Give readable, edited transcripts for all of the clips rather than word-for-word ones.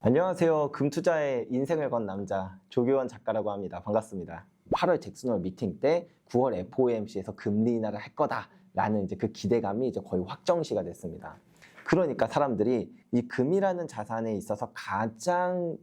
안녕하세요. 금투자의 인생을 건 남자 조규원 작가라고 합니다. 반갑습니다. 8월 잭슨홀 미팅 때 9월 FOMC에서 금리 인하를 할 거다라는 이제 그 기대감이 이제 거의 확정시가 됐습니다. 그러니까 사람들이 이 금이라는 자산에 있어서 가장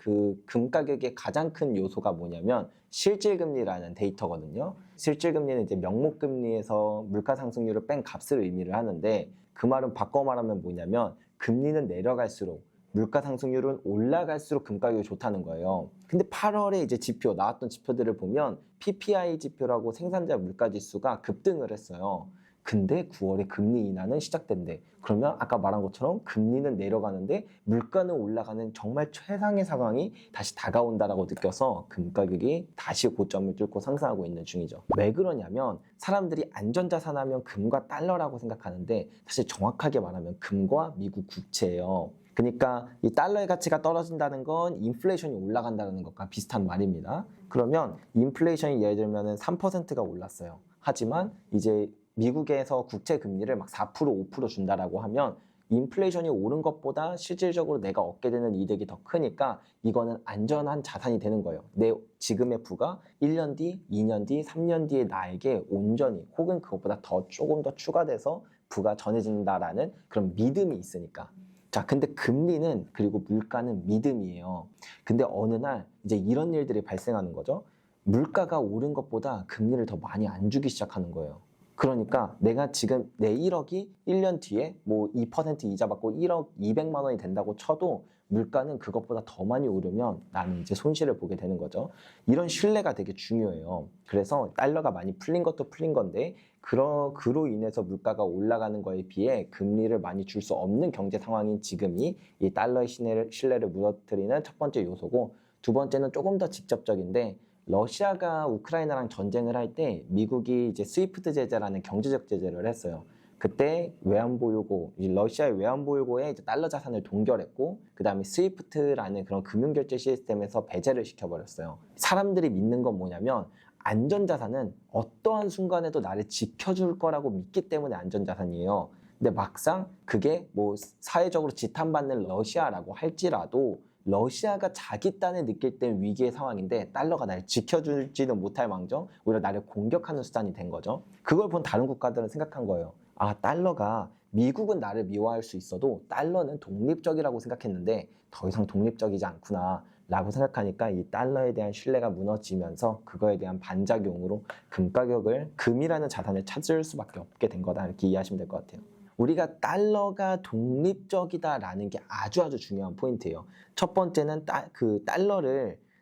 금 가격의 가장 큰 요소가 뭐냐면 실질금리라는 데이터거든요. 실질금리는 이제 명목금리에서 물가 상승률을 뺀 값을 의미를 하는데 그 말은 바꿔 말하면 뭐냐면 금리는 내려갈수록 물가 상승률은 올라갈수록 금 가격이 좋다는 거예요. 근데 8월에 이제 지표, 나왔던 지표들을 보면 PPI 지표라고 생산자 물가 지수가 급등을 했어요. 근데 9월에 금리 인하는 시작된대. 그러면 아까 말한 것처럼 금리는 내려가는데 물가는 올라가는 정말 최상의 상황이 다시 다가온다라고 느껴서 금 가격이 다시 고점을 뚫고 상승하고 있는 중이죠. 왜 그러냐면 사람들이 안전자산 하면 금과 달러라고 생각하는데 사실 정확하게 말하면 금과 미국 국채예요. 그러니까 이 달러의 가치가 떨어진다는 건 인플레이션이 올라간다는 것과 비슷한 말입니다. 그러면 인플레이션이 예를 들면 3%가 올랐어요. 하지만 이제 미국에서 국채 금리를 막 4%, 5% 준다라고 하면 인플레이션이 오른 것보다 실질적으로 내가 얻게 되는 이득이 더 크니까 이거는 안전한 자산이 되는 거예요. 내 지금의 부가 1년 뒤, 2년 뒤, 3년 뒤에 나에게 온전히 혹은 그것보다 조금 더 추가돼서 부가 전해진다라는 그런 믿음이 있으니까. 자, 근데 금리는 그리고 물가는 믿음이에요. 근데 어느 날 이제 이런 일들이 발생하는 거죠. 물가가 오른 것보다 금리를 더 많이 안 주기 시작하는 거예요. 그러니까 내가 지금 내 1억이 1년 뒤에 뭐 2% 이자 받고 1억 200만 원이 된다고 쳐도 물가는 그것보다 더 많이 오르면 나는 이제 손실을 보게 되는 거죠. 이런 신뢰가 되게 중요해요. 그래서 달러가 많이 풀린 것도 풀린 건데 그로 인해서 물가가 올라가는 거에 비해 금리를 많이 줄 수 없는 경제 상황인 지금이 이 달러의 신뢰를 무너뜨리는 첫 번째 요소고, 두 번째는 조금 더 직접적인데 러시아가 우크라이나랑 전쟁을 할 때 미국이 이제 스위프트 제재라는 경제적 제재를 했어요. 그때 외환보유고, 러시아의 외환보유고에 이제 달러 자산을 동결했고, 그 다음에 스위프트라는 그런 금융결제 시스템에서 배제를 시켜버렸어요. 사람들이 믿는 건 뭐냐면 안전자산은 어떠한 순간에도 나를 지켜줄 거라고 믿기 때문에 안전자산이에요. 근데 막상 그게 뭐 사회적으로 지탄받는 러시아라고 할지라도 러시아가 자기 딴에 느낄 땐 위기의 상황인데 달러가 나를 지켜줄지는 못할 망정 오히려 나를 공격하는 수단이 된 거죠. 그걸 본 다른 국가들은 생각한 거예요. 아, 달러가 미국은 나를 미워할 수 있어도 달러는 독립적이라고 생각했는데 더 이상 독립적이지 않구나 라고 생각하니까 이 달러에 대한 신뢰가 무너지면서 그거에 대한 반작용으로 금 가격을, 금이라는 자산을 찾을 수밖에 없게 된 거다, 이렇게 이해하시면 될 것 같아요. 우리가 달러가 독립적이다라는 게 아주 중요한 포인트예요. 첫 번째는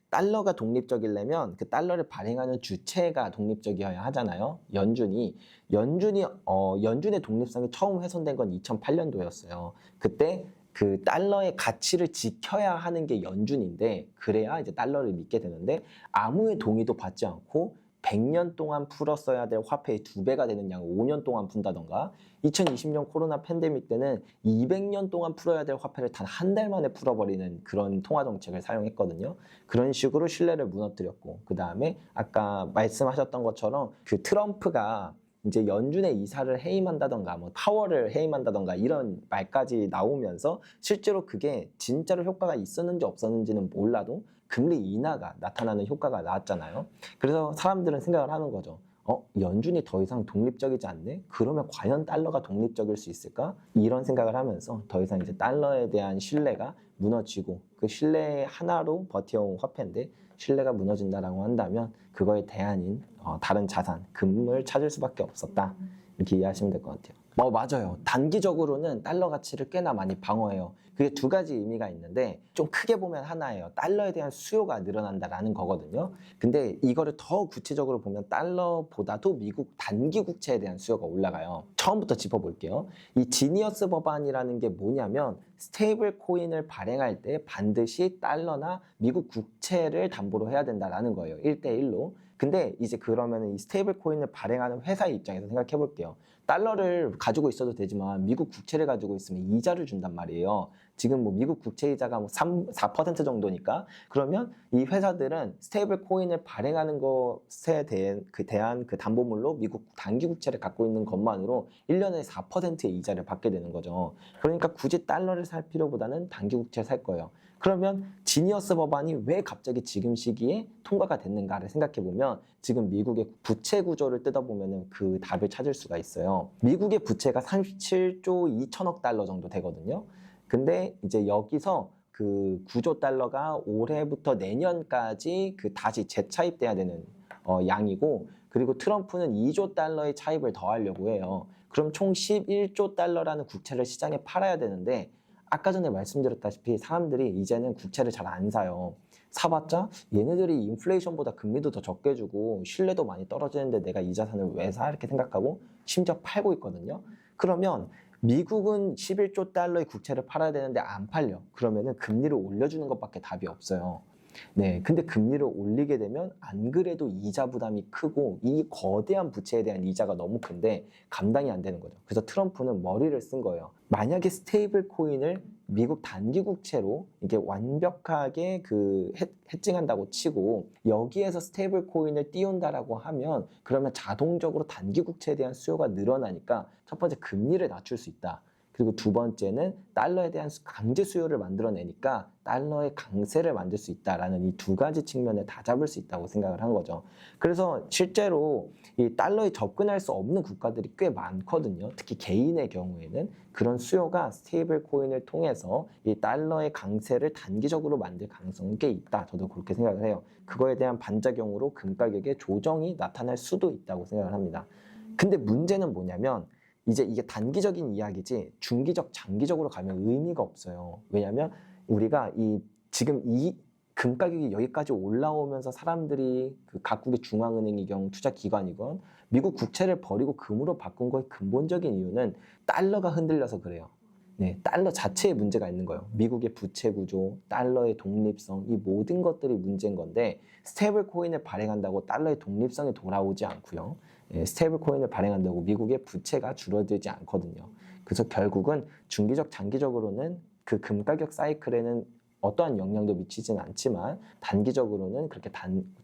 달러가 독립적이려면 그 달러를 발행하는 주체가 독립적이어야 하잖아요. 연준의 독립성이 처음 훼손된 건 2008년도였어요. 그때 그 달러의 가치를 지켜야 하는 게 연준인데 그래야 이제 달러를 믿게 되는데 아무의 동의도 받지 않고 100년 동안 풀었어야 될 화폐의 2배가 되는 양을 5년 동안 푼다던가, 2020년 코로나 팬데믹 때는 200년 동안 풀어야 될 화폐를 단 한 달 만에 풀어버리는 그런 통화 정책을 사용했거든요. 그런 식으로 신뢰를 무너뜨렸고, 그 다음에 아까 말씀하셨던 것처럼 그 트럼프가 이제 연준의 이사를 해임한다던가 뭐 파월을 해임한다던가 이런 말까지 나오면서 실제로 그게 진짜로 효과가 있었는지 없었는지는 몰라도 금리 인하가 나타나는 효과가 나왔잖아요. 그래서 사람들은 생각을 하는 거죠. 연준이 더 이상 독립적이지 않네? 그러면 과연 달러가 독립적일 수 있을까? 이런 생각을 하면서 더 이상 이제 달러에 대한 신뢰가 무너지고, 그 신뢰 하나로 버텨온 화폐인데 신뢰가 무너진다라고 한다면 그거에 대안인 다른 자산, 금을 찾을 수밖에 없었다, 이렇게 이해하시면 될 것 같아요. 맞아요. 단기적으로는 달러 가치를 꽤나 많이 방어해요. 그게 두 가지 의미가 있는데 좀 크게 보면 하나예요. 달러에 대한 수요가 늘어난다라는 거거든요. 근데 이거를 더 구체적으로 보면 달러보다도 미국 단기 국채에 대한 수요가 올라가요. 처음부터 짚어볼게요. 이 지니어스 법안이라는 게 뭐냐면 스테이블 코인을 발행할 때 반드시 달러나 미국 국채를 담보로 해야 된다라는 거예요. 1대1로. 근데 이제 그러면 이 스테이블 코인을 발행하는 회사의 입장에서 생각해 볼게요. 달러를 가지고 있어도 되지만 미국 국채를 가지고 있으면 이자를 준단 말이에요. 지금 뭐 미국 국채 이자가 뭐 4% 정도니까, 그러면 이 회사들은 스테이블 코인을 발행하는 것에 대한 그 담보물로 미국 단기 국채를 갖고 있는 것만으로 1년에 4%의 이자를 받게 되는 거죠. 그러니까 굳이 달러를 살 필요보다는 단기 국채를 살 거예요. 그러면 지니어스 법안이 왜 갑자기 지금 시기에 통과가 됐는가를 생각해보면 지금 미국의 부채 구조를 뜯어보면 그 답을 찾을 수가 있어요. 미국의 부채가 37조 2천억 달러 정도 되거든요. 근데 이제 여기서 그 9조 달러가 올해부터 내년까지 그 다시 재차입돼야 되는 양이고, 그리고 트럼프는 2조 달러의 차입을 더하려고 해요. 그럼 총 11조 달러라는 국채를 시장에 팔아야 되는데, 아까 전에 말씀드렸다시피 사람들이 이제는 국채를 잘 안 사요. 사봤자 얘네들이 인플레이션보다 금리도 더 적게 주고 신뢰도 많이 떨어지는데 내가 이 자산을 왜 사? 이렇게 생각하고 심지어 팔고 있거든요. 그러면 미국은 11조 달러의 국채를 팔아야 되는데 안 팔려. 그러면은 금리를 올려주는 것밖에 답이 없어요. 네, 근데 금리를 올리게 되면 안 그래도 이자 부담이 크고 이 거대한 부채에 대한 이자가 너무 큰데 감당이 안 되는 거죠. 그래서 트럼프는 머리를 쓴 거예요. 만약에 스테이블 코인을 미국 단기 국채로 이게 완벽하게 그 해칭한다고 치고 여기에서 스테이블 코인을 띄운다라고 하면 그러면 자동적으로 단기 국채에 대한 수요가 늘어나니까 첫 번째 금리를 낮출 수 있다. 그리고 두 번째는 달러에 대한 강제 수요를 만들어내니까 달러의 강세를 만들 수 있다라는 이 두 가지 측면을 다 잡을 수 있다고 생각을 한 거죠. 그래서 실제로 이 달러에 접근할 수 없는 국가들이 꽤 많거든요. 특히 개인의 경우에는 그런 수요가 스테이블 코인을 통해서 이 달러의 강세를 단기적으로 만들 가능성이 꽤 있다. 저도 그렇게 생각을 해요. 그거에 대한 반작용으로 금 가격에 조정이 나타날 수도 있다고 생각을 합니다. 근데 문제는 뭐냐면 이제 이게 단기적인 이야기지 중기적, 장기적으로 가면 의미가 없어요. 왜냐하면 우리가 지금 이 금 가격이 여기까지 올라오면서 사람들이 그 각국의 중앙은행이건 투자기관이건 미국 국채를 버리고 금으로 바꾼 거의 근본적인 이유는 달러가 흔들려서 그래요. 네, 달러 자체에 문제가 있는 거예요. 미국의 부채 구조, 달러의 독립성, 이 모든 것들이 문제인 건데 스테이블 코인을 발행한다고 달러의 독립성이 돌아오지 않고요. 스테이블 코인을 발행한다고 미국의 부채가 줄어들지 않거든요. 그래서 결국은 중기적, 장기적으로는 그 금 가격 사이클에는 어떠한 영향도 미치지는 않지만 단기적으로는 그렇게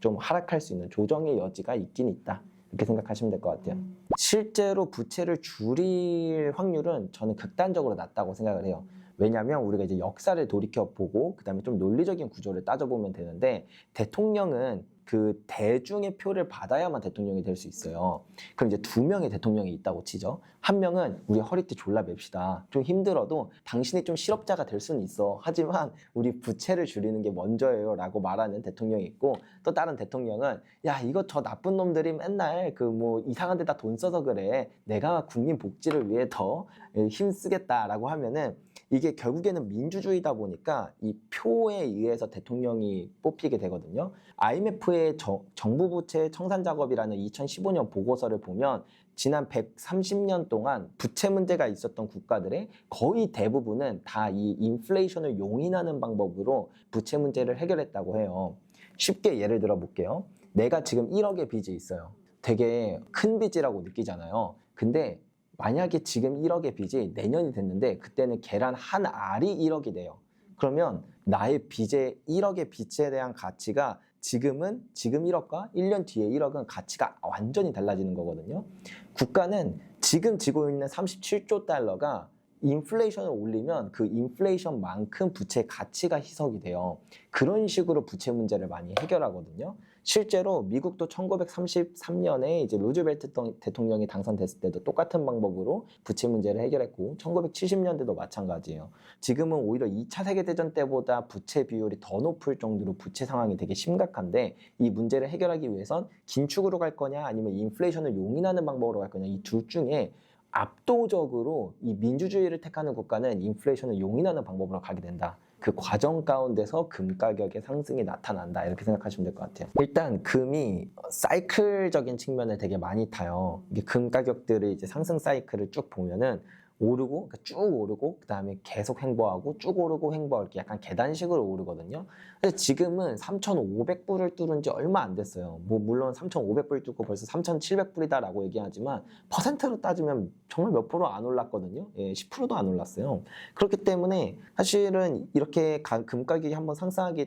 좀 하락할 수 있는 조정의 여지가 있긴 있다. 이렇게 생각하시면 될 것 같아요. 실제로 부채를 줄일 확률은 저는 극단적으로 낮다고 생각을 해요. 왜냐하면 우리가 이제 역사를 돌이켜보고 그다음에 좀 논리적인 구조를 따져보면 되는데 대통령은 그 대중의 표를 받아야만 대통령이 될 수 있어요. 그럼 이제 두 명의 대통령이 있다고 치죠. 한 명은 우리 허리띠 졸라 맵시다. 좀 힘들어도 당신이 좀 실업자가 될 수는 있어. 하지만 우리 부채를 줄이는 게 먼저예요 라고 말하는 대통령이 있고 또 다른 대통령은 야 이거 저 나쁜 놈들이 맨날 그 뭐 이상한 데다 돈 써서 그래. 내가 국민 복지를 위해 더 힘쓰겠다라고 하면은 이게 결국에는 민주주의다 보니까 이 표에 의해서 대통령이 뽑히게 되거든요. IMF의 정부 부채 청산 작업이라는 2015년 보고서를 보면 지난 130년 동안 부채 문제가 있었던 국가들의 거의 대부분은 다 이 인플레이션을 용인하는 방법으로 부채 문제를 해결했다고 해요. 쉽게 예를 들어 볼게요. 내가 지금 1억의 빚이 있어요. 되게 큰 빚이라고 느끼잖아요. 근데 만약에 지금 1억의 빚이 내년이 됐는데 그때는 계란 한 알이 1억이 돼요. 그러면 나의 빚의 1억의 빚에 대한 가치가 지금 1억과 1년 뒤에 1억은 가치가 완전히 달라지는 거거든요. 국가는 지금 지고 있는 37조 달러가 인플레이션을 올리면 그 인플레이션만큼 부채 가치가 희석이 돼요. 그런 식으로 부채 문제를 많이 해결하거든요. 실제로 미국도 1933년에 이제 루즈벨트 대통령이 당선됐을 때도 똑같은 방법으로 부채 문제를 해결했고 1970년대도 마찬가지예요. 지금은 오히려 2차 세계대전 때보다 부채 비율이 더 높을 정도로 부채 상황이 되게 심각한데 이 문제를 해결하기 위해선 긴축으로 갈 거냐 아니면 인플레이션을 용인하는 방법으로 갈 거냐 이 둘 중에 압도적으로 이 민주주의를 택하는 국가는 인플레이션을 용인하는 방법으로 가게 된다. 그 과정 가운데서 금 가격의 상승이 나타난다. 이렇게 생각하시면 될 것 같아요. 일단 금이 사이클적인 측면을 되게 많이 타요. 이게 금 가격들의 이제 상승 사이클을 쭉 보면은 오르고, 그러니까 쭉 오르고, 그 다음에 계속 횡보하고, 쭉 오르고 횡보하고, 이렇게 약간 계단식으로 오르거든요. 근데 지금은 3,500불을 뚫은 지 얼마 안 됐어요. 뭐, 물론 3,500불 뚫고 벌써 3,700불이다라고 얘기하지만, 퍼센트로 따지면 정말 몇 프로 안 올랐거든요. 예, 10%도 안 올랐어요. 그렇기 때문에 사실은 이렇게 금 가격이 한번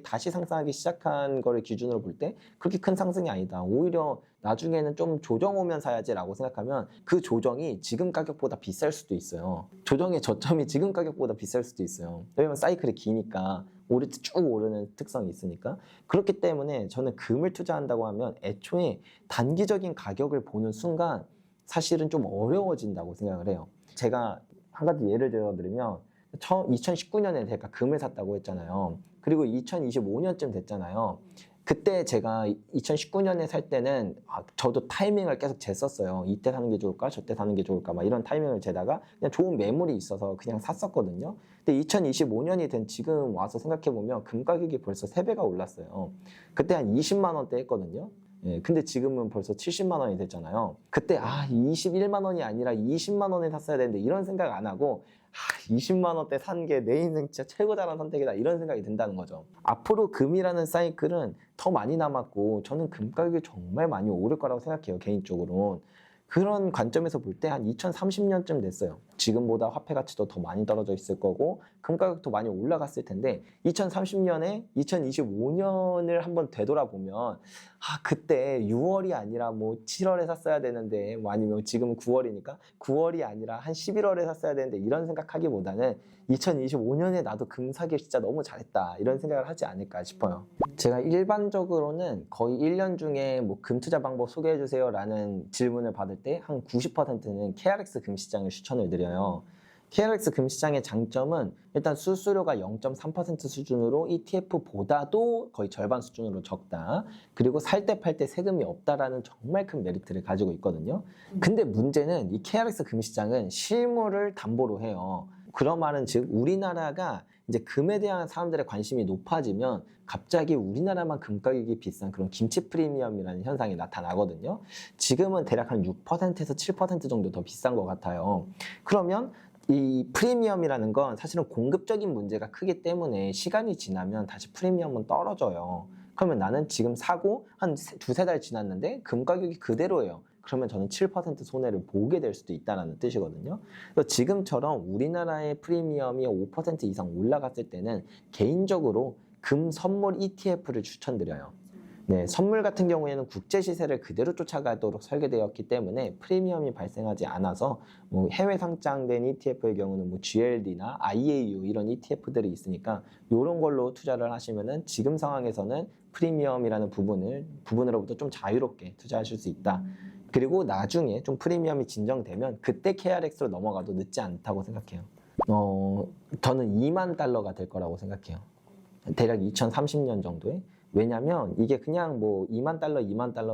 다시 상승하기 시작한 거를 기준으로 볼 때, 그렇게 큰 상승이 아니다. 오히려 나중에는 좀 조정 오면 사야지라고 생각하면 그 조정이 지금 가격보다 비쌀 수도 있어요. 조정의 저점이 지금 가격보다 비쌀 수도 있어요. 왜냐면 사이클이 기니까 오를 때 쭉 오르는 특성이 있으니까. 그렇기 때문에 저는 금을 투자한다고 하면 애초에 단기적인 가격을 보는 순간 사실은 좀 어려워진다고 생각을 해요. 제가 한 가지 예를 들어드리면 2019년에 제가 금을 샀다고 했잖아요. 그리고 2025년쯤 됐잖아요. 그때 제가 2019년에 살 때는 저도 타이밍을 계속 쟀었어요. 이때 사는 게 좋을까? 저때 사는 게 좋을까? 막 이런 타이밍을 재다가 그냥 좋은 매물이 있어서 그냥 샀었거든요. 근데 2025년이 된 지금 와서 생각해보면 금 가격이 벌써 3배가 올랐어요. 그때 한 20만 원대 했거든요. 예, 근데 지금은 벌써 70만 원이 됐잖아요. 그때 21만 원이 아니라 20만 원에 샀어야 되는데 이런 생각 안 하고 20만 원대 산 게 내 인생 진짜 최고 잘한 선택이다 이런 생각이 든다는 거죠. 앞으로 금이라는 사이클은 더 많이 남았고 저는 금 가격이 정말 많이 오를 거라고 생각해요. 개인적으로는. 그런 관점에서 볼 때 한 2030년쯤 됐어요. 지금보다 화폐 가치도 더 많이 떨어져 있을 거고 금 가격도 많이 올라갔을 텐데 2030년에 2025년을 한번 되돌아보면 그때 6월이 아니라 뭐 7월에 샀어야 되는데 뭐 아니면 지금 9월이니까 9월이 아니라 한 11월에 샀어야 되는데 이런 생각하기보다는 2025년에 나도 금 사길 진짜 너무 잘했다 이런 생각을 하지 않을까 싶어요. 제가 일반적으로는 거의 1년 중에 뭐 금 투자 방법 소개해 주세요 라는 질문을 받을 때 한 90%는 KRX 금시장을 추천을 드려요. KRX 금시장의 장점은 일단 수수료가 0.3% 수준으로 ETF보다도 거의 절반 수준으로 적다. 그리고 살 때 팔 때 세금이 없다라는 정말 큰 메리트를 가지고 있거든요. 근데 문제는 이 KRX 금시장은 실물을 담보로 해요. 그런 말은 즉 우리나라가 이제 금에 대한 사람들의 관심이 높아지면 갑자기 우리나라만 금 가격이 비싼 그런 김치 프리미엄이라는 현상이 나타나거든요. 지금은 대략 한 6%에서 7% 정도 더 비싼 것 같아요. 그러면 이 프리미엄이라는 건 사실은 공급적인 문제가 크기 때문에 시간이 지나면 다시 프리미엄은 떨어져요. 그러면 나는 지금 사고 한 두세 달 지났는데 금 가격이 그대로예요. 그러면 저는 7% 손해를 보게 될 수도 있다는 뜻이거든요. 그래서 지금처럼 우리나라의 프리미엄이 5% 이상 올라갔을 때는 개인적으로 금 선물 ETF를 추천드려요. 네, 선물 같은 경우에는 국제 시세를 그대로 쫓아가도록 설계되었기 때문에 프리미엄이 발생하지 않아서 뭐 해외 상장된 ETF의 경우는 뭐 GLD나 IAU 이런 ETF들이 있으니까 이런 걸로 투자를 하시면은 지금 상황에서는 프리미엄이라는 부분으로부터 좀 자유롭게 투자하실 수 있다. 그리고 나중에 좀 프리미엄이 진정되면 그때 KRX로 넘어가도 늦지 않다고 생각해요. 저는 2만 달러가 될 거라고 생각해요. 대략 2030년 정도에. 왜냐면 이게 그냥 뭐 2만 달러,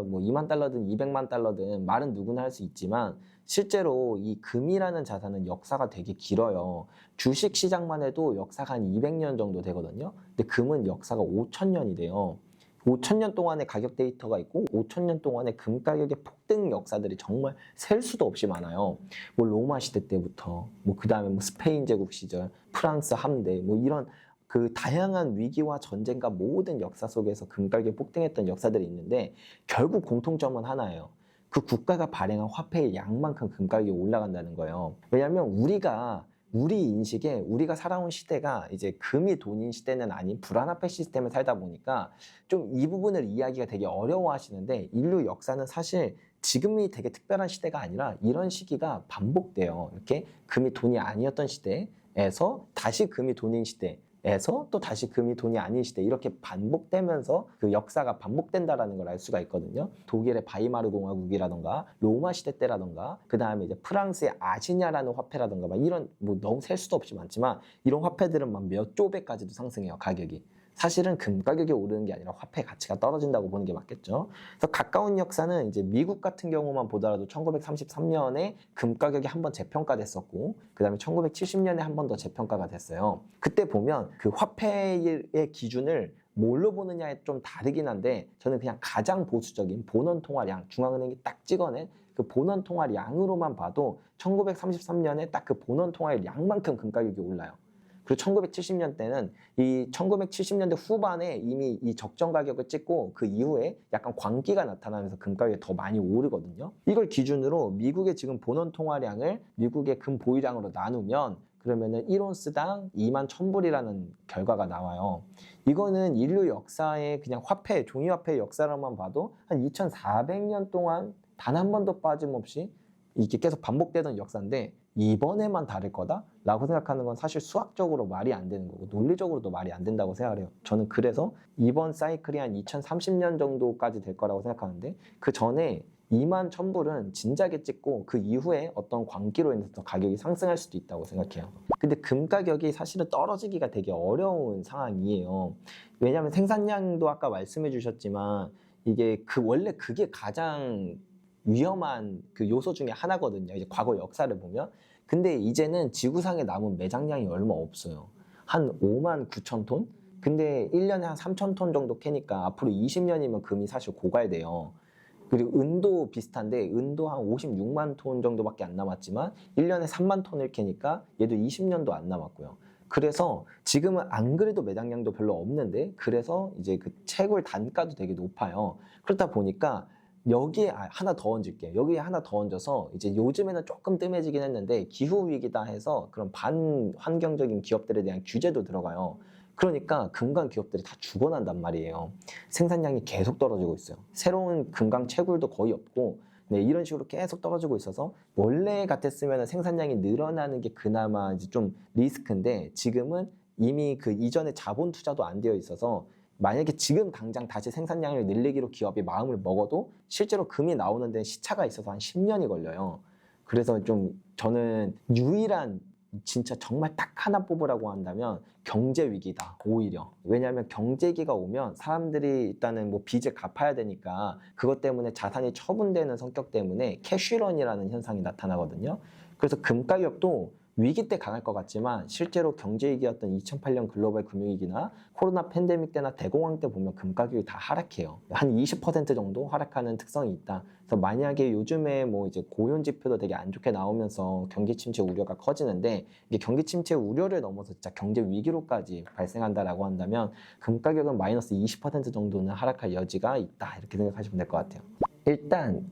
뭐 2만 달러든 200만 달러든 말은 누구나 할 수 있지만 실제로 이 금이라는 자산은 역사가 되게 길어요. 주식 시장만 해도 역사가 한 200년 정도 되거든요. 근데 금은 역사가 5,000년이 돼요. 5,000년 동안의 가격 데이터가 있고 5,000년 동안의 금 가격의 폭등 역사들이 정말 셀 수도 없이 많아요. 뭐 로마 시대 때부터 뭐 그다음에 뭐 스페인 제국 시절, 프랑스 함대 뭐 이런 그 다양한 위기와 전쟁과 모든 역사 속에서 금 가격이 폭등했던 역사들이 있는데 결국 공통점은 하나예요. 그 국가가 발행한 화폐의 양만큼 금 가격이 올라간다는 거예요. 왜냐하면 우리 인식에 우리가 살아온 시대가 이제 금이 돈인 시대는 아닌 불안화폐 시스템을 살다 보니까 좀 이 부분을 이해하기가 되게 어려워하시는데 인류 역사는 사실 지금이 되게 특별한 시대가 아니라 이런 시기가 반복돼요. 이렇게 금이 돈이 아니었던 시대에서 다시 금이 돈인 시대 에서 또 다시 금이 돈이 아닌 시대 이렇게 반복되면서 그 역사가 반복된다라는 걸 알 수가 있거든요. 독일의 바이마르 공화국이라던가 로마 시대 때라던가 그 다음에 이제 프랑스의 아시냐라는 화폐라던가 막 이런 뭐 너무 셀 수도 없이 많지만 이런 화폐들은 막 몇 조 배까지도 상승해요. 가격이. 사실은 금 가격이 오르는 게 아니라 화폐 가치가 떨어진다고 보는 게 맞겠죠. 그래서 가까운 역사는 이제 미국 같은 경우만 보더라도 1933년에 금 가격이 한 번 재평가됐었고 그다음에 1970년에 한 번 더 재평가가 됐어요. 그때 보면 그 화폐의 기준을 뭘로 보느냐에 좀 다르긴 한데 저는 그냥 가장 보수적인 본원 통화량, 중앙은행이 딱 찍어낸 그 본원 통화량으로만 봐도 1933년에 딱 그 본원 통화량만큼 금 가격이 올라요. 그리고 1970년 때는 이 1970년대 후반에 이미 이 적정 가격을 찍고 그 이후에 약간 광기가 나타나면서 금 가격이 더 많이 오르거든요. 이걸 기준으로 미국의 지금 본원 통화량을 미국의 금 보유량으로 나누면 그러면은 1온스당 21,000불이라는 결과가 나와요. 이거는 인류 역사의 그냥 화폐, 종이화폐의 역사로만 봐도 한 2,400년 동안 단 한 번도 빠짐없이 이게 계속 반복되던 역사인데 이번에만 다를 거다라고 생각하는 건 사실 수학적으로 말이 안 되는 거고 논리적으로도 말이 안 된다고 생각을 해요. 저는 그래서 이번 사이클이 한 2030년 정도까지 될 거라고 생각하는데 그 전에 2만 1,000불은 진작에 찍고 그 이후에 어떤 광기로 인해서 가격이 상승할 수도 있다고 생각해요. 근데 금 가격이 사실은 떨어지기가 되게 어려운 상황이에요. 왜냐하면 생산량도 아까 말씀해 주셨지만 이게 원래 그게 가장 위험한 그 요소 중에 하나거든요. 이제 과거 역사를 보면. 근데 이제는 지구상에 남은 매장량이 얼마 없어요. 한 5만 9천 톤? 근데 1년에 한 3천 톤 정도 캐니까 앞으로 20년이면 금이 사실 고갈돼요. 그리고 은도 비슷한데 은도 한 56만 톤 정도밖에 안 남았지만 1년에 3만 톤을 캐니까 얘도 20년도 안 남았고요. 그래서 지금은 안 그래도 매장량도 별로 없는데 그래서 이제 그 채굴 단가도 되게 높아요. 그렇다 보니까 여기에 하나 더 얹을게요. 여기에 하나 더 얹어서 이제 요즘에는 조금 뜸해지긴 했는데 기후 위기다 해서 그런 반환경적인 기업들에 대한 규제도 들어가요. 그러니까 금강 기업들이 다 죽어난단 말이에요. 생산량이 계속 떨어지고 있어요. 새로운 금강 채굴도 거의 없고 네, 이런 식으로 계속 떨어지고 있어서 원래 같았으면 생산량이 늘어나는 게 그나마 이제 좀 리스크인데 지금은 이미 그 이전에 자본 투자도 안 되어 있어서 만약에 지금 당장 다시 생산량을 늘리기로 기업이 마음을 먹어도 실제로 금이 나오는 데는 시차가 있어서 한 10년이 걸려요. 그래서 좀 저는 유일한 진짜 정말 딱 하나 뽑으라고 한다면 경제 위기다 오히려. 왜냐하면 경제위기가 오면 사람들이 일단은 뭐 빚을 갚아야 되니까 그것 때문에 자산이 처분되는 성격 때문에 캐쉬런이라는 현상이 나타나거든요. 그래서 금 가격도 위기 때 강할 것 같지만 실제로 경제위기였던 2008년 글로벌 금융위기나 코로나 팬데믹 때나 대공황 때 보면 금 가격이 다 하락해요. 한 20% 정도 하락하는 특성이 있다. 그래서 만약에 요즘에 뭐 이제 고용 지표도 되게 안 좋게 나오면서 경기 침체 우려가 커지는데 이게 경기 침체 우려를 넘어서 진짜 경제 위기로까지 발생한다라고 한다면 금 가격은 마이너스 20% 정도는 하락할 여지가 있다. 이렇게 생각하시면 될 것 같아요. 일단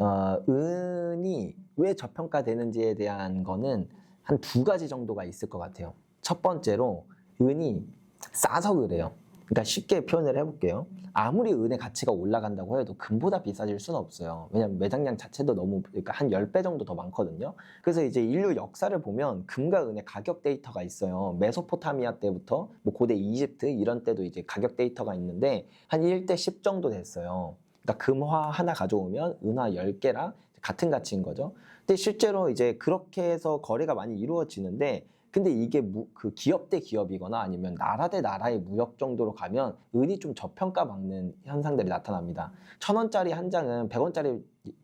은이 왜 저평가되는지에 대한 거는 한 두 가지 정도가 있을 것 같아요. 첫 번째로 은이 싸서 그래요. 그러니까 쉽게 표현을 해볼게요. 아무리 은의 가치가 올라간다고 해도 금보다 비싸질 수는 없어요. 왜냐하면 매장량 자체도 너무 그러니까 한 10배 정도 더 많거든요. 그래서 이제 인류 역사를 보면 금과 은의 가격 데이터가 있어요. 메소포타미아 때부터 뭐 고대 이집트 이런 때도 이제 가격 데이터가 있는데 한 1대 10 정도 됐어요. 그러니까 금화 하나 가져오면 은화 10개랑 같은 가치인 거죠. 근데 실제로 이제 그렇게 해서 거래가 많이 이루어지는데 근데 이게 그 기업 대 기업이거나 아니면 나라 대 나라의 무역 정도로 가면 은이 좀 저평가 받는 현상들이 나타납니다. 1,000원짜리 한 장은 100원짜리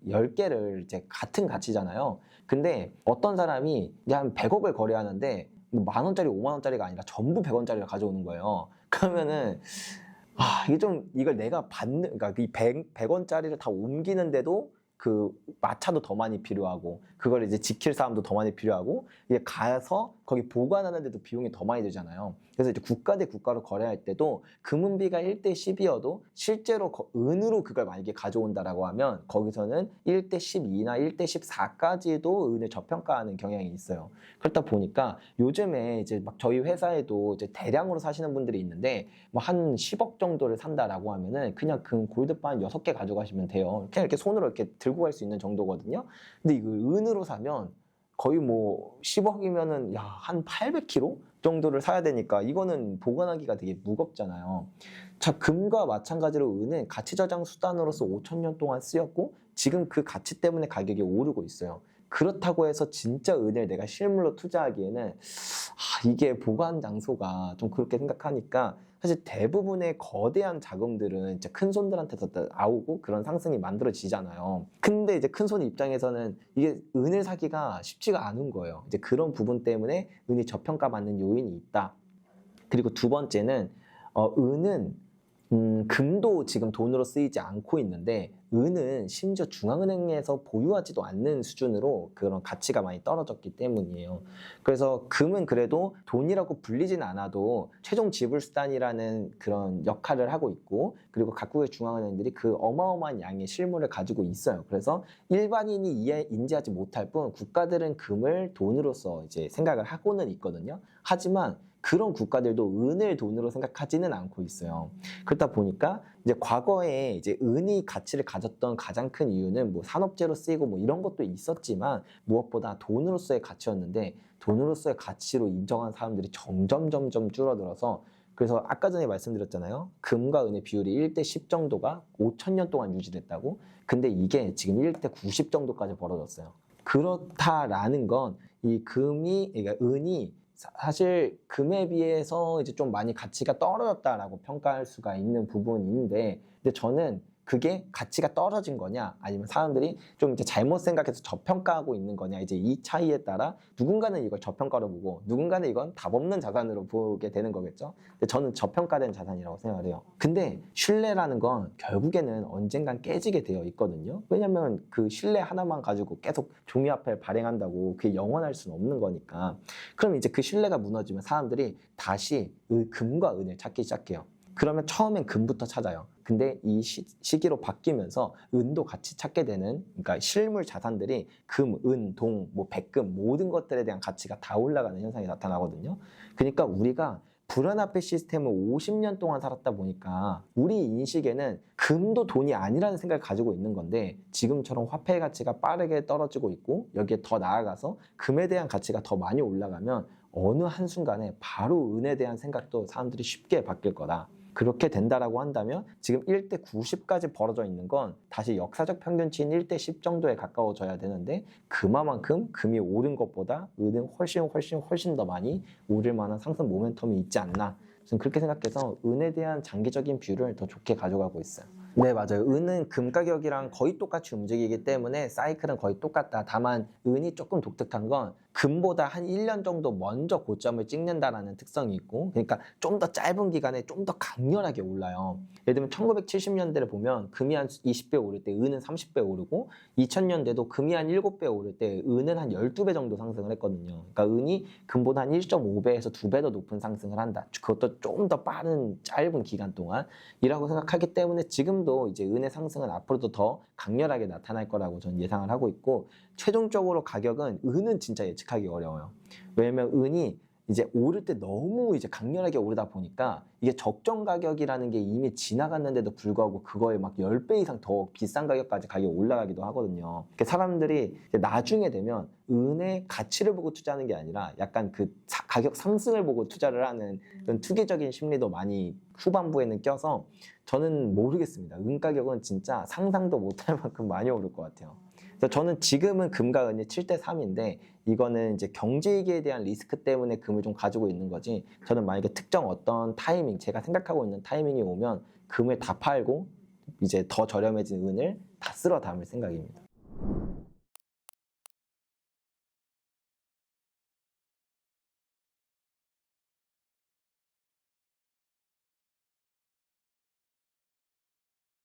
10개를 이제 같은 가치잖아요. 근데 어떤 사람이 한 100억을 거래하는데 뭐 10,000원짜리, 50,000원짜리가 아니라 전부 100원짜리를 가져오는 거예요. 그러면은 이게 좀 이걸 내가 받는 그러니까 이 100원짜리를 다 옮기는데도 그 마차도 더 많이 필요하고 그걸 이제 지킬 사람도 더 많이 필요하고 이게 가서 거기 보관하는데도 비용이 더 많이 들잖아요. 그래서 이제 국가 대 국가로 거래할 때도 금은비가 1대 10이어도 실제로 은으로 그걸 만약에 가져온다라고 하면 거기서는 1대 12나 1대 14까지도 은을 저평가하는 경향이 있어요. 그렇다 보니까 요즘에 이제 막 저희 회사에도 이제 대량으로 사시는 분들이 있는데 뭐 한 10억 정도를 산다라고 하면은 그냥 금 골드바 6개 가져가시면 돼요. 그냥 이렇게 손으로 이렇게 들고 갈 수 있는 정도거든요. 근데 이거 은으로 사면 거의 뭐 10억이면은 한 800kg 정도를 사야 되니까 이거는 보관하기가 되게 무겁잖아요. 자, 금과 마찬가지로 은은 가치 저장 수단으로서 5,000년 동안 쓰였고 지금 그 가치 때문에 가격이 오르고 있어요. 그렇다고 해서 진짜 은을 내가 실물로 투자하기에는 이게 보관 장소가 좀 그렇게 생각하니까 사실 대부분의 거대한 자금들은 진짜 큰 손들한테서 나오고 그런 상승이 만들어지잖아요. 근데 이제 큰 손 입장에서는 이게 은을 사기가 쉽지가 않은 거예요. 이제 그런 부분 때문에 은이 저평가받는 요인이 있다. 그리고 두 번째는 은은 금도 지금 돈으로 쓰이지 않고 있는데 은은 심지어 중앙은행에서 보유하지도 않는 수준으로 그런 가치가 많이 떨어졌기 때문이에요. 그래서 금은 그래도 돈이라고 불리진 않아도 최종 지불 수단이라는 그런 역할을 하고 있고 그리고 각국의 중앙은행들이 그 어마어마한 양의 실물을 가지고 있어요. 그래서 일반인이 인지하지 못할 뿐 국가들은 금을 돈으로서 이제 생각을 하고는 있거든요. 하지만 그런 국가들도 은을 돈으로 생각하지는 않고 있어요. 그렇다 보니까 이제 과거에 이제 은이 가치를 가졌던 가장 큰 이유는 뭐 산업재로 쓰이고 뭐 이런 것도 있었지만 무엇보다 돈으로서의 가치였는데 돈으로서의 가치로 인정한 사람들이 점점 줄어들어서 그래서 아까 전에 말씀드렸잖아요. 금과 은의 비율이 1대 10 정도가 5,000년 동안 유지됐다고. 근데 이게 지금 1대 90 정도까지 벌어졌어요. 그렇다라는 건 이 금이 그러니까 은이 사실 금에 비해서 이제 좀 많이 가치가 떨어졌다라고 평가할 수가 있는 부분인데, 근데 저는 그게 가치가 떨어진 거냐, 아니면 사람들이 좀 이제 잘못 생각해서 저평가하고 있는 거냐, 이제 이 차이에 따라 누군가는 이걸 저평가로 보고 누군가는 이건 답 없는 자산으로 보게 되는 거겠죠. 근데 저는 저평가된 자산이라고 생각을 해요. 근데 신뢰라는 건 결국에는 언젠간 깨지게 되어 있거든요. 왜냐면 그 신뢰 하나만 가지고 계속 종이화폐를 발행한다고 그게 영원할 수는 없는 거니까. 그럼 이제 그 신뢰가 무너지면 사람들이 다시 금과 은을 찾기 시작해요. 그러면 처음엔 금부터 찾아요. 근데 이 시기로 바뀌면서 은도 같이 찾게 되는, 그러니까 실물 자산들이 금, 은, 동, 뭐 백금 모든 것들에 대한 가치가 다 올라가는 현상이 나타나거든요. 그러니까 우리가 불안화폐 시스템을 50년 동안 살았다 보니까 우리 인식에는 금도 돈이 아니라는 생각을 가지고 있는 건데, 지금처럼 화폐의 가치가 빠르게 떨어지고 있고 여기에 더 나아가서 금에 대한 가치가 더 많이 올라가면 어느 한순간에 바로 은에 대한 생각도 사람들이 쉽게 바뀔 거다. 그렇게 된다라고 한다면 지금 1대 90까지 벌어져 있는 건 다시 역사적 평균치인 1대 10 정도에 가까워져야 되는데, 그만큼 금이 오른 것보다 은은 훨씬 더 많이 오를 만한 상승 모멘텀이 있지 않나, 저는 그렇게 생각해서 은에 대한 장기적인 뷰를 더 좋게 가져가고 있어요. 네, 맞아요. 은은 금 가격이랑 거의 똑같이 움직이기 때문에 사이클은 거의 똑같다. 다만 은이 조금 독특한 건 금보다 한 1년 정도 먼저 고점을 찍는다라는 특성이 있고, 그러니까 좀 더 짧은 기간에 좀 더 강렬하게 올라요. 예를 들면 1970년대를 보면 금이 한 20배 오를 때 은은 30배 오르고, 2000년대도 금이 한 7배 오를 때 은은 한 12배 정도 상승을 했거든요. 그러니까 은이 금보다 한 1.5배에서 2배 더 높은 상승을 한다. 그것도 좀 더 빠른 짧은 기간 동안이라고 생각하기 때문에 지금도 이제 은의 상승은 앞으로도 더 강렬하게 나타날 거라고 저는 예상을 하고 있고, 최종적으로 가격은 은은 진짜 예측하기 어려워요. 왜냐면 은이 이제 오를 때 너무 이제 강렬하게 오르다 보니까 이게 적정 가격이라는 게 이미 지나갔는데도 불구하고 그거에 막 10배 이상 더 비싼 가격까지 가격이 올라가기도 하거든요. 그러니까 사람들이 이제 나중에 되면 은의 가치를 보고 투자하는 게 아니라 약간 그 가격 상승을 보고 투자를 하는 그런 투기적인 심리도 많이 후반부에는 껴서 저는 모르겠습니다. 은 가격은 진짜 상상도 못할 만큼 많이 오를 것 같아요. 그래서 저는 지금은 금과 은이 7대 3인데 이거는 이제 경제위기에 대한 리스크 때문에 금을 좀 가지고 있는 거지, 저는 만약에 특정 어떤 타이밍, 제가 생각하고 있는 타이밍이 오면 금을 다 팔고 이제 더 저렴해진 은을 다 쓸어 담을 생각입니다.